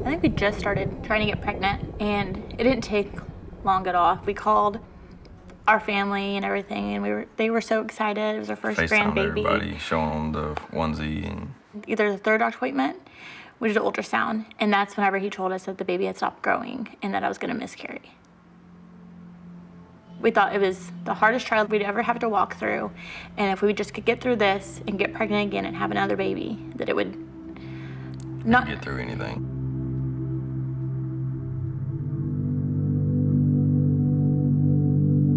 I think we just started trying to get pregnant, and it didn't take long at all. We called our family and everything, and they were so excited. It was our first FaceTime grandbaby. Everybody, showing them the onesie and Either the third appointment, we did an ultrasound, and that's whenever he told us that the baby had stopped growing and that I was going to miscarry. We thought it was the hardest trial we'd ever have to walk through, and if we just could get through this and get pregnant again and have another baby, that it would not get through anything.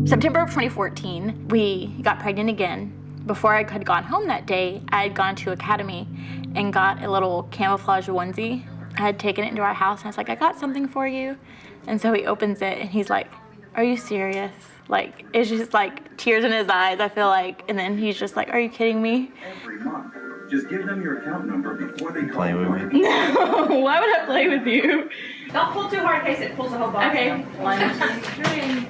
September of 2014, we got pregnant again. Before I had gone home that day, I had gone to Academy and got a little camouflage onesie. I had taken it into our house, and I was like, I got something for you. And so he opens it, and he's like, are you serious? Like, it's just like tears in his eyes, I feel like. And then he's just like, are you kidding me? Every month. Just give them your account number before they Play with me? No, why would I play with you? Don't pull too hard in case it pulls the whole body. Okay. One, two, three.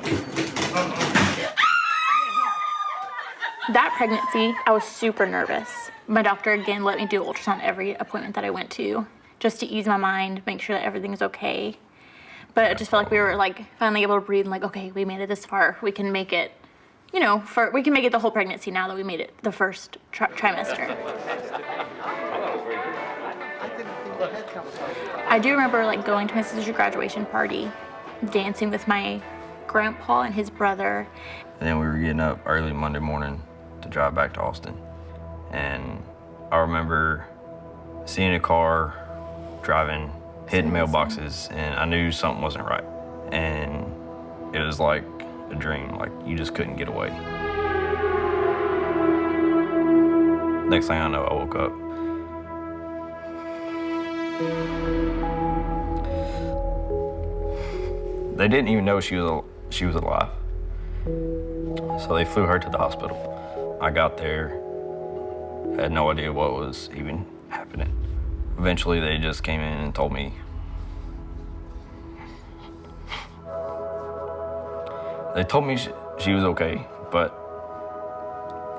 That pregnancy, I was super nervous. My doctor, again, let me do ultrasound every appointment that I went to, just to ease my mind, make sure that everything is okay. But it just felt like we were like finally able to breathe and like, okay, we made it this far. We can make it, you know, we can make it the whole pregnancy now that we made it the first trimester. I do remember like going to my sister's graduation party, dancing with my grandpa and his brother. And then we were getting up early Monday morning to drive back to Austin. And I remember seeing a car driving, hitting mailboxes, and I knew something wasn't right. And it was like a dream, like you just couldn't get away. Next thing I know, I woke up. They didn't even know she was alive. So they flew her to the hospital. I got there, had no idea what was even happening. Eventually, they just came in and told me. They told me she was okay, but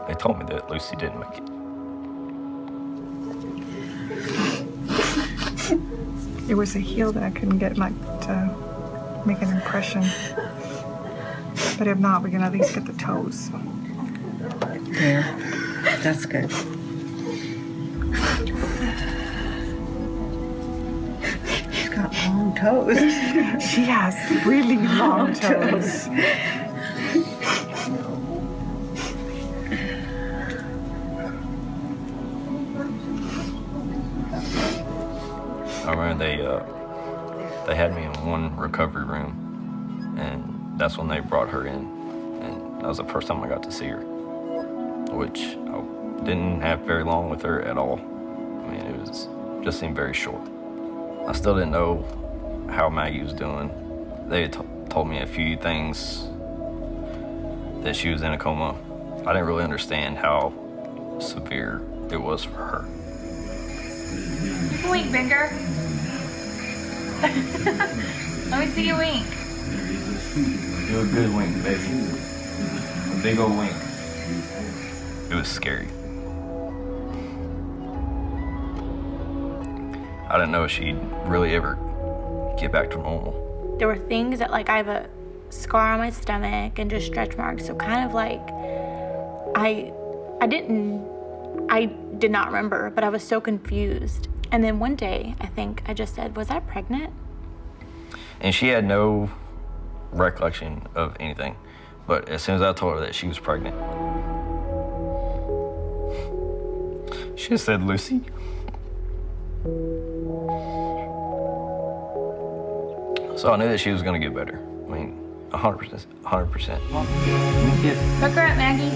they told me that Lucy didn't make it. It was a heel that I couldn't get to make an impression. But if not, we can at least get the toes. Yeah, that's good. She's got long toes. She has really long toes. I remember they had me in one recovery room, and that's when they brought her in, and that was the first time I got to see her, which I didn't have very long with her at all. I mean, it was just seemed very short. I still didn't know how Maggie was doing. They had told me a few things, that she was in a coma. I didn't really understand how severe it was for her. Wink, Bigger. Let me see you wink. Do a good wink, baby. A big old wink. It was scary. I didn't know if she'd really ever get back to normal. There were things that like I have a scar on my stomach and just stretch marks. So kind of like I did not remember, but I was so confused. And then one day, I think I just said, was I pregnant? And she had no recollection of anything. But as soon as I told her that she was pregnant, she just said, Lucy. So I knew that she was gonna get better. I mean, 100%. 100%. Look her up, Maggie.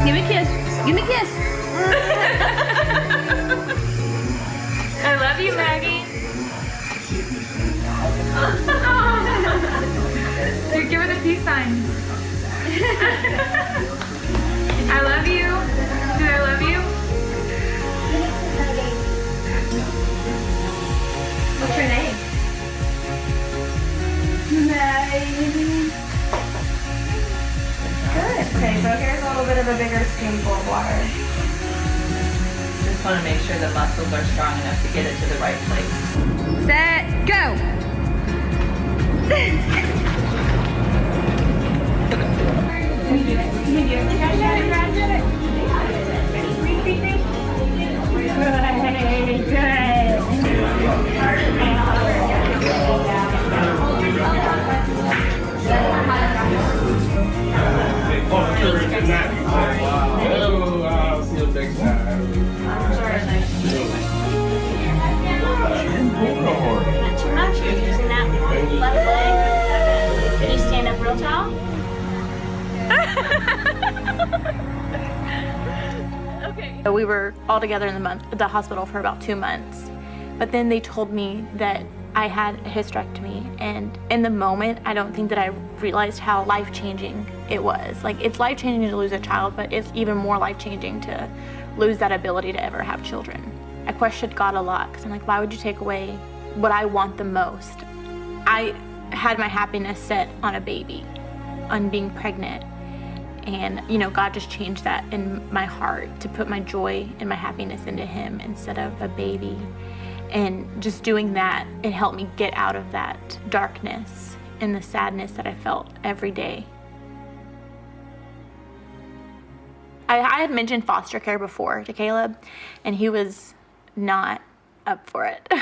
Give me a kiss. Give me a kiss. I love you, Maggie. Dude, give her the peace sign. I love you. Dude, I love you. What's your name? bit of a bigger spoonful of water. Just want to make sure the muscles are strong enough to get it to the right place. Set, go. Too much. You're using that left leg. Can you stand up real tall? So we were all together in the hospital for about 2 months. But then they told me that I had a hysterectomy, and in the moment, I don't think that I realized how life-changing it was. Like, it's life-changing to lose a child, but it's even more life-changing to lose that ability to ever have children. I questioned God a lot, because I'm like, why would you take away what I want the most? I had my happiness set on a baby, on being pregnant. And, you know, God just changed that in my heart to put my joy and my happiness into Him instead of a baby. And just doing that, it helped me get out of that darkness and the sadness that I felt every day. I had mentioned foster care before to Caleb, and he was not up for it,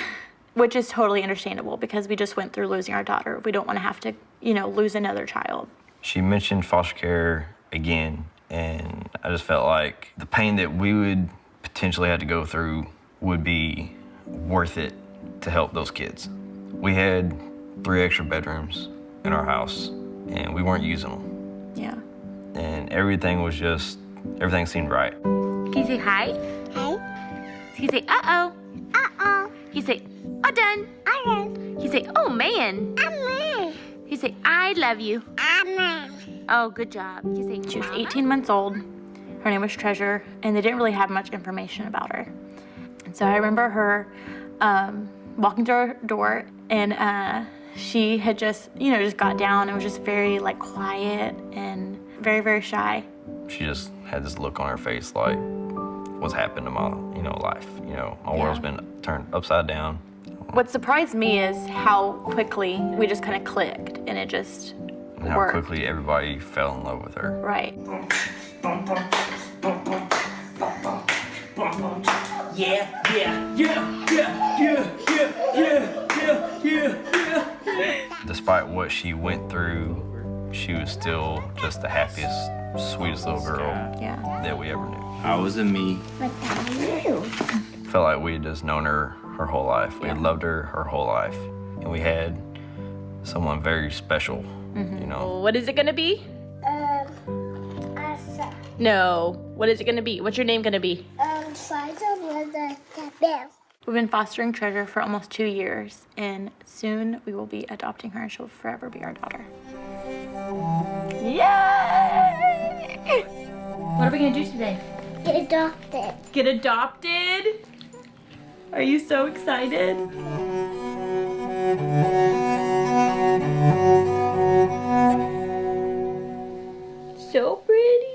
which is totally understandable because we just went through losing our daughter. We don't want to have to, you know, lose another child. She mentioned foster care again, and I just felt like the pain that we would potentially have to go through would be worth it to help those kids. We had 3 extra bedrooms in our house, and we weren't using them. Yeah. And everything seemed right. Can you say hi? Hi. Can you say uh-oh? Uh-oh. Can you say, oh, done? I done. Can you say, oh, man? Man. Can you say, I love you? Man. Oh, good job. Can you say, She was Mama? 18 months old. Her name was Treasure, and they didn't really have much information about her. And so I remember her walking through our door, and she had just got down and was just very, like, quiet and very, very shy. She just had this look on her face like, what's happened to my, life? My world's been turned upside down. What surprised me is how quickly we just kind of clicked, and it just And how worked. quickly everybody fell in love with her. Right. Despite what she went through, she was still just the happiest, sweetest little girl Yeah. that we ever knew. How was it me? Felt like we had just known her whole life. We had loved her whole life. And we had someone very special, What is it gonna be? No. What is it gonna be? What's your name gonna be? We've been fostering Treasure for almost 2 years, and soon we will be adopting her, and she'll forever be our daughter. Yay! What are we gonna do today? Get adopted. Get adopted? Are you so excited? So pretty.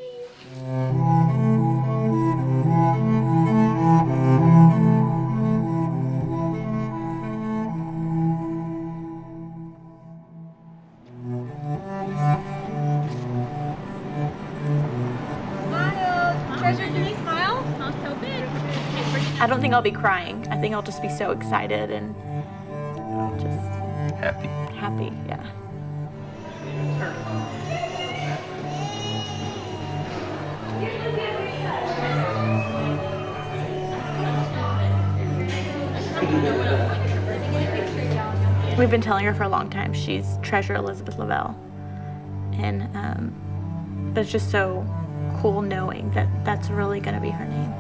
I don't think I'll be crying. I think I'll just be so excited and just Happy. happy, yeah. We've been telling her for a long time she's Treasure Elizabeth Lavelle. And but it's just so cool knowing that that's really gonna be her name.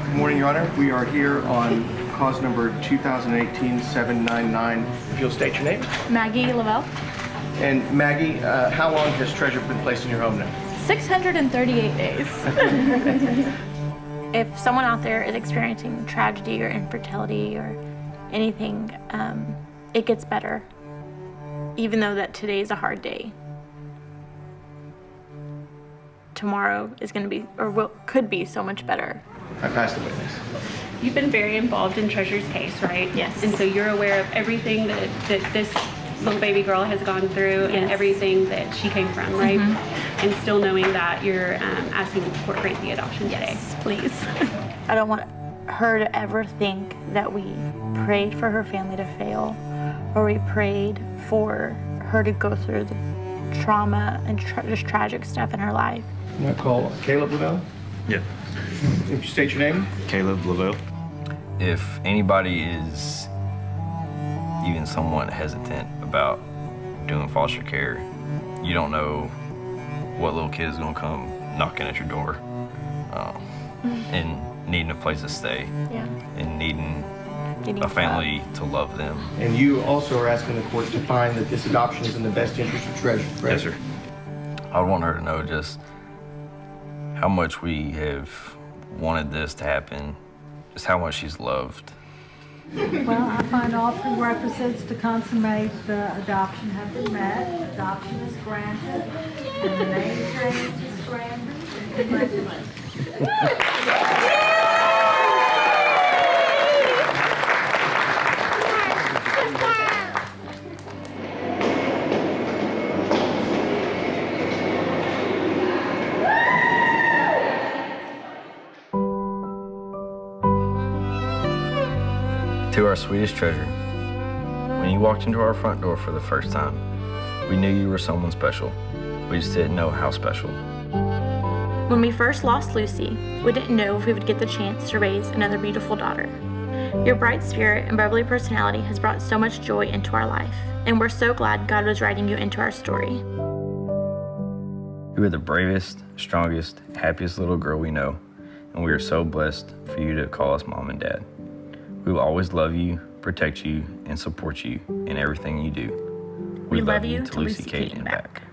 Good morning, Your Honor. We are here on cause number 2018-799. If you'll state your name. Maggie Lavelle? And Maggie, how long has Treasure been placed in your home now? 638 days. If someone out there is experiencing tragedy or infertility or anything, it gets better. Even though that today is a hard day, tomorrow is going to be, or could be so much better. I pass the witness. You've been very involved in Treasure's case, right? Yes. And so you're aware of everything that this little baby girl has gone through and everything that she came from, right? And still knowing that you're asking the court grant the adoption today. Please. I don't want her to ever think that we prayed for her family to fail, or we prayed for her to go through the trauma and just tragic stuff in her life. I'm going to call Caleb Lavelle. Yeah. If you state your name. Caleb Lavelle. If anybody is even somewhat hesitant about doing foster care, you don't know what little kid is going to come knocking at your door and needing a place to stay and needing a family to love them. And you also are asking the court to find that this adoption is in the best interest of Treasure, correct? Yes, sir. I want her to know just how much we have wanted this to happen, just how much she's loved. Well, I find all prerequisites to consummate the adoption have been met. Adoption is granted, and the name change is granted. Congratulations. To our sweetest treasure, when you walked into our front door for the first time, we knew you were someone special. We just didn't know how special. When we first lost Lucy, we didn't know if we would get the chance to raise another beautiful daughter. Your bright spirit and bubbly personality has brought so much joy into our life, and we're so glad God was writing you into our story. You are the bravest, strongest, happiest little girl we know, and we are so blessed for you to call us Mom and Dad. We will always love you, protect you, and support you in everything you do. We love you to Lucy, Kate, and back.